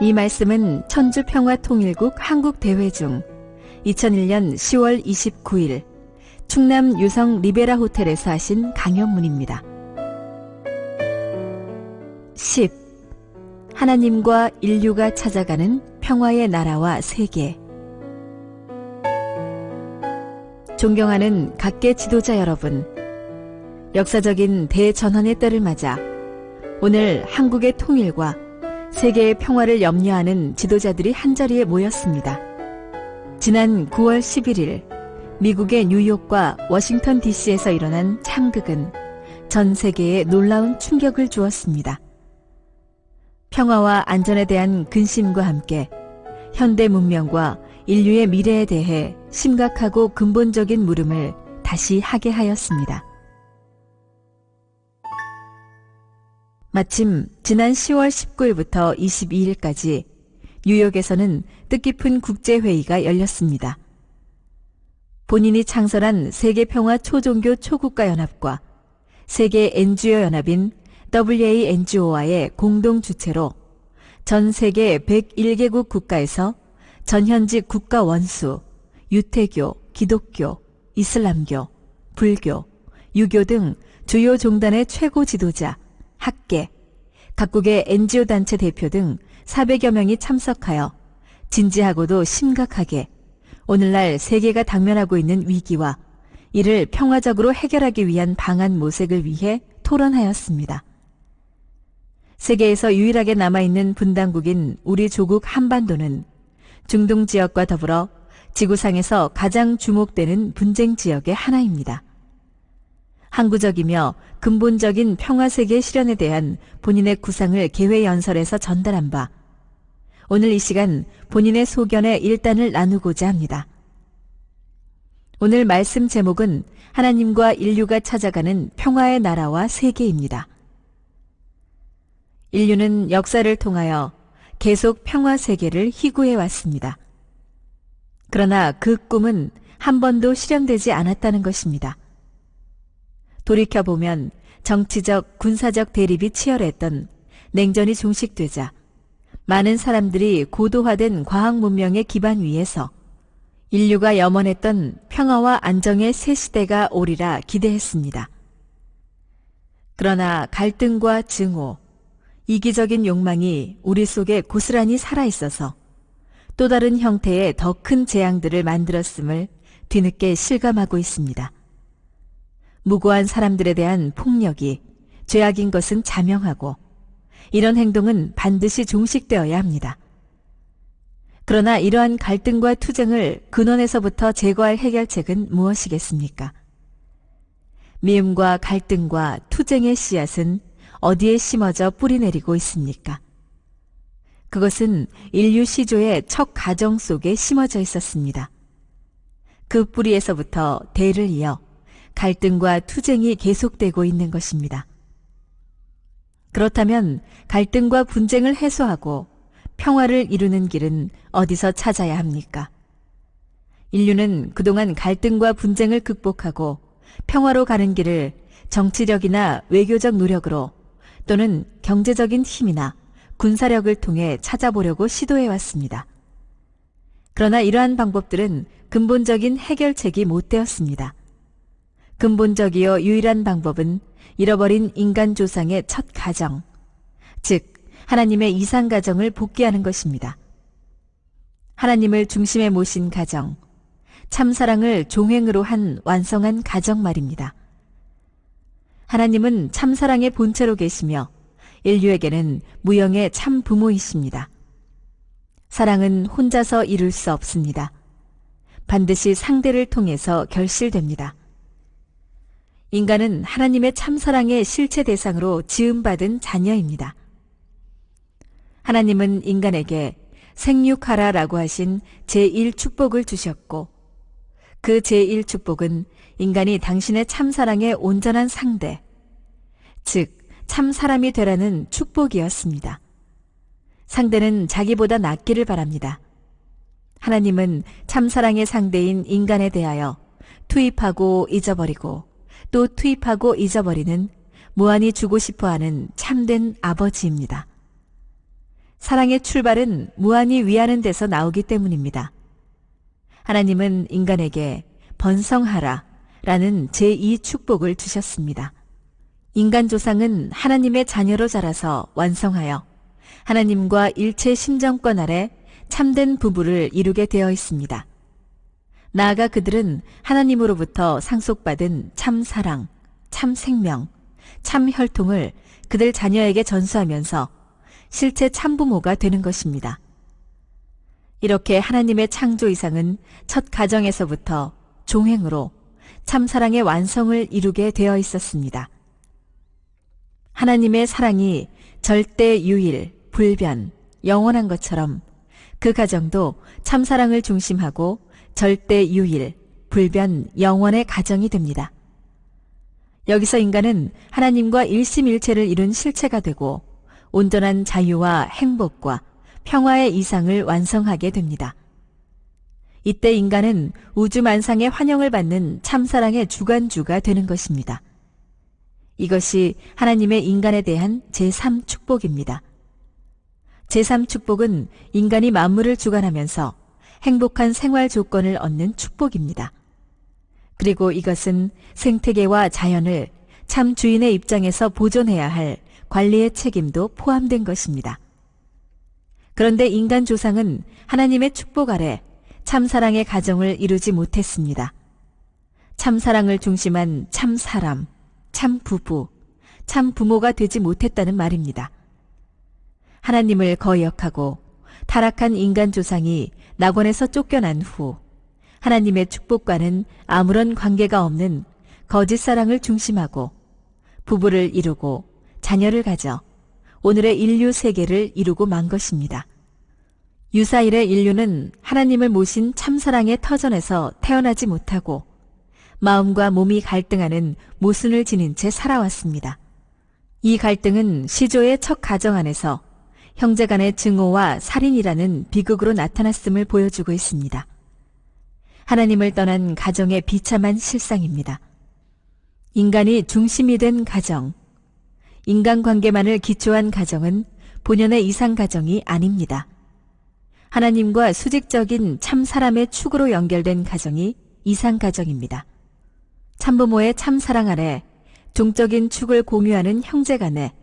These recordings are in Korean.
이 말씀은 천주평화통일국 한국대회 중 2001년 10월 29일 충남 유성 리베라 호텔에서 하신 강연문입니다. 10. 하나님과 인류가 찾아가는 평화의 나라와 세계. 존경하는 각계 지도자 여러분, 역사적인 대전환의 때를 맞아 오늘 한국의 통일과 세계의 평화를 염려하는 지도자들이 한자리에 모였습니다. 지난 9월 11일 미국의 뉴욕과 워싱턴 DC에서 일어난 참극은 전 세계에 놀라운 충격을 주었습니다. 평화와 안전에 대한 근심과 함께 현대 문명과 인류의 미래에 대해 심각하고 근본적인 물음을 다시 하게 하였습니다. 마침 지난 10월 19일부터 22일까지 뉴욕에서는 뜻깊은 국제회의가 열렸습니다. 본인이 창설한 세계평화 초종교 초국가연합과 세계 NGO 연합인 WANGO와의 공동 주최로 전 세계 101개국 국가에서 전현직 국가 원수, 유태교, 기독교, 이슬람교, 불교, 유교 등 주요 종단의 최고 지도자, 학계, 각국의 NGO 단체 대표 등 400여 명이 참석하여 진지하고도 심각하게 오늘날 세계가 당면하고 있는 위기와 이를 평화적으로 해결하기 위한 방안 모색을 위해 토론하였습니다. 세계에서 유일하게 남아있는 분단국인 우리 조국 한반도는 중동 지역과 더불어 지구상에서 가장 주목되는 분쟁 지역의 하나입니다. 항구적이며 근본적인 평화세계 실현에 대한 본인의 구상을 개회연설에서 전달한 바, 오늘 이 시간 본인의 소견의 일단을 나누고자 합니다. 오늘 말씀 제목은 하나님과 인류가 찾아가는 평화의 나라와 세계입니다. 인류는 역사를 통하여 계속 평화세계를 희구해 왔습니다. 그러나 그 꿈은 한 번도 실현되지 않았다는 것입니다. 돌이켜보면 정치적, 군사적 대립이 치열했던 냉전이 종식되자 많은 사람들이 고도화된 과학 문명의 기반 위에서 인류가 염원했던 평화와 안정의 새 시대가 오리라 기대했습니다. 그러나 갈등과 증오, 이기적인 욕망이 우리 속에 고스란히 살아있어서 또 다른 형태의 더 큰 재앙들을 만들었음을 뒤늦게 실감하고 있습니다. 무고한 사람들에 대한 폭력이 죄악인 것은 자명하고 이런 행동은 반드시 종식되어야 합니다. 그러나 이러한 갈등과 투쟁을 근원에서부터 제거할 해결책은 무엇이겠습니까? 미움과 갈등과 투쟁의 씨앗은 어디에 심어져 뿌리내리고 있습니까? 그것은 인류 시조의 첫 가정 속에 심어져 있었습니다. 그 뿌리에서부터 대를 이어 갈등과 투쟁이 계속되고 있는 것입니다. 그렇다면 갈등과 분쟁을 해소하고 평화를 이루는 길은 어디서 찾아야 합니까? 인류는 그동안 갈등과 분쟁을 극복하고 평화로 가는 길을 정치력이나 외교적 노력으로 또는 경제적인 힘이나 군사력을 통해 찾아보려고 시도해왔습니다. 그러나 이러한 방법들은 근본적인 해결책이 못 되었습니다. 근본적이요 유일한 방법은 잃어버린 인간 조상의 첫 가정, 즉 하나님의 이상 가정을 복귀하는 것입니다. 하나님을 중심에 모신 가정, 참사랑을 종횡으로 한 완성한 가정 말입니다. 하나님은 참사랑의 본체로 계시며 인류에게는 무형의 참 부모이십니다. 사랑은 혼자서 이룰 수 없습니다. 반드시 상대를 통해서 결실됩니다. 인간은 하나님의 참사랑의 실체 대상으로 지음받은 자녀입니다. 하나님은 인간에게 생육하라라고 하신 제1축복을 주셨고 그 제1축복은 인간이 당신의 참사랑의 온전한 상대, 즉 참사람이 되라는 축복이었습니다. 상대는 자기보다 낫기를 바랍니다. 하나님은 참사랑의 상대인 인간에 대하여 투입하고 잊어버리고 또 투입하고 잊어버리는 무한히 주고 싶어하는 참된 아버지입니다. 사랑의 출발은 무한히 위하는 데서 나오기 때문입니다. 하나님은 인간에게 번성하라 라는 제2 축복을 주셨습니다. 인간 조상은 하나님의 자녀로 자라서 완성하여 하나님과 일체 심정권 아래 참된 부부를 이루게 되어 있습니다. 나아가 그들은 하나님으로부터 상속받은 참 사랑, 참 생명, 참 혈통을 그들 자녀에게 전수하면서 실제 참부모가 되는 것입니다. 이렇게 하나님의 창조 이상은 첫 가정에서부터 종행으로 참사랑의 완성을 이루게 되어 있었습니다. 하나님의 사랑이 절대 유일, 불변, 영원한 것처럼 그 가정도 참사랑을 중심하고 절대 유일, 불변, 영원의 가정이 됩니다. 여기서 인간은 하나님과 일심일체를 이룬 실체가 되고 온전한 자유와 행복과 평화의 이상을 완성하게 됩니다. 이때 인간은 우주 만상의 환영을 받는 참사랑의 주관주가 되는 것입니다. 이것이 하나님의 인간에 대한 제3축복입니다. 제3축복은 인간이 만물을 주관하면서 행복한 생활 조건을 얻는 축복입니다. 그리고 이것은 생태계와 자연을 참 주인의 입장에서 보존해야 할 관리의 책임도 포함된 것입니다. 그런데 인간 조상은 하나님의 축복 아래 참사랑의 가정을 이루지 못했습니다. 참사랑을 중심한 참사람, 참부부, 참부모가 되지 못했다는 말입니다. 하나님을 거역하고 타락한 인간 조상이 낙원에서 쫓겨난 후 하나님의 축복과는 아무런 관계가 없는 거짓 사랑을 중심하고 부부를 이루고 자녀를 가져 오늘의 인류 세계를 이루고 만 것입니다. 유사일의 인류는 하나님을 모신 참사랑의 터전에서 태어나지 못하고 마음과 몸이 갈등하는 모순을 지닌 채 살아왔습니다. 이 갈등은 시조의 첫 가정 안에서 형제간의 증오와 살인이라는 비극으로 나타났음을 보여주고 있습니다. 하나님을 떠난 가정의 비참한 실상입니다. 인간이 중심이 된 가정, 인간관계만을 기초한 가정은 본연의 이상가정이 아닙니다. 하나님과 수직적인 참사람의 축으로 연결된 가정이 이상가정입니다. 참부모의 참사랑 아래 동적인 축을 공유하는 형제간에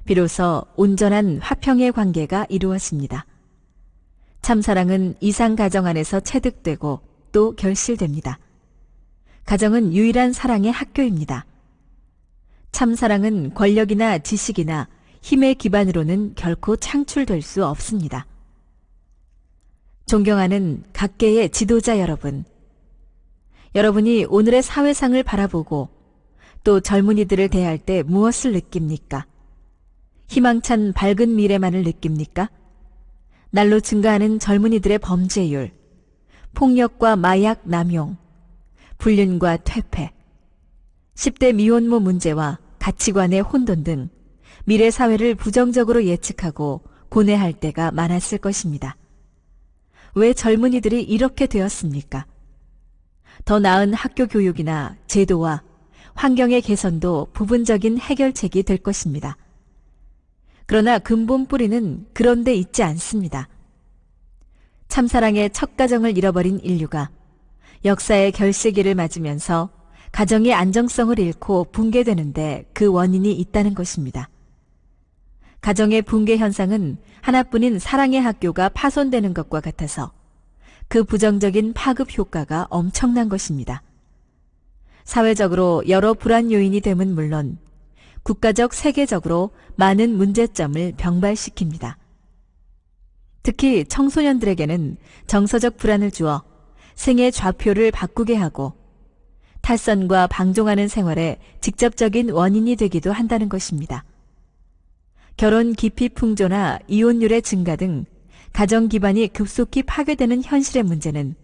비로소 온전한 화평의 관계가 이루어집니다. 참사랑은 이상가정 안에서 체득되고 또 결실됩니다. 가정은 유일한 사랑의 학교입니다. 참사랑은 권력이나 지식이나 힘의 기반으로는 결코 창출될 수 없습니다. 존경하는 각계의 지도자 여러분, 여러분이 오늘의 사회상을 바라보고 또 젊은이들을 대할 때 무엇을 느낍니까? 희망찬 밝은 미래만을 느낍니까? 날로 증가하는 젊은이들의 범죄율, 폭력과 마약 남용, 불륜과 퇴폐, 10대 미혼모 문제와 가치관의 혼돈 등 미래 사회를 부정적으로 예측하고 고뇌할 때가 많았을 것입니다. 왜 젊은이들이 이렇게 되었습니까? 더 나은 학교 교육이나 제도와 환경의 개선도 부분적인 해결책이 될 것입니다. 그러나 근본 뿌리는 그런 데 있지 않습니다. 참사랑의 첫 가정을 잃어버린 인류가 역사의 결실기를 맞으면서 가정의 안정성을 잃고 붕괴되는데 그 원인이 있다는 것입니다. 가정의 붕괴 현상은 하나뿐인 사랑의 학교가 파손되는 것과 같아서 그 부정적인 파급 효과가 엄청난 것입니다. 사회적으로 여러 불안 요인이 됨은 물론 국가적, 세계적으로 많은 문제점을 병발시킵니다. 특히 청소년들에게는 정서적 불안을 주어 생애 좌표를 바꾸게 하고 탈선과 방종하는 생활의 직접적인 원인이 되기도 한다는 것입니다. 결혼 기피 풍조나 이혼율의 증가 등 가정 기반이 급속히 파괴되는 현실의 문제는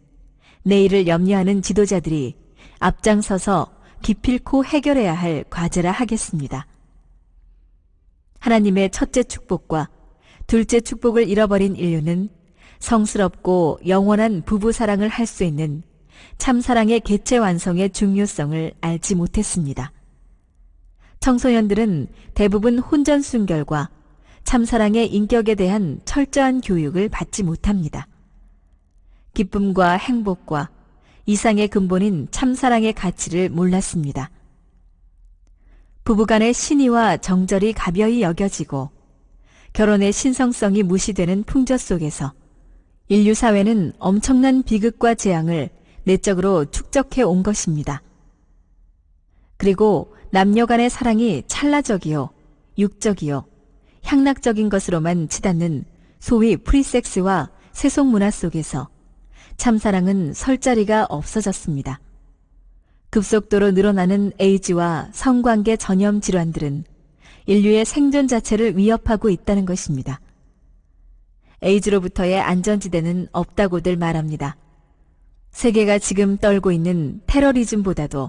내일을 염려하는 지도자들이 앞장서서 기필코 해결해야 할 과제라 하겠습니다. 하나님의 첫째 축복과 둘째 축복을 잃어버린 인류는 성스럽고 영원한 부부 사랑을 할 수 있는 참사랑의 개체 완성의 중요성을 알지 못했습니다. 청소년들은 대부분 혼전 순결과 참사랑의 인격에 대한 철저한 교육을 받지 못합니다. 기쁨과 행복과 이상의 근본인 참사랑의 가치를 몰랐습니다. 부부간의 신의와 정절이 가벼이 여겨지고 결혼의 신성성이 무시되는 풍조 속에서 인류 사회는 엄청난 비극과 재앙을 내적으로 축적해 온 것입니다. 그리고 남녀 간의 사랑이 찰나적이요, 육적이요, 향락적인 것으로만 치닫는 소위 프리섹스와 세속 문화 속에서 참사랑은 설 자리가 없어졌습니다. 급속도로 늘어나는 에이즈와 성관계 전염 질환들은 인류의 생존 자체를 위협하고 있다는 것입니다. 에이즈로부터의 안전지대는 없다고들 말합니다. 세계가 지금 떨고 있는 테러리즘보다도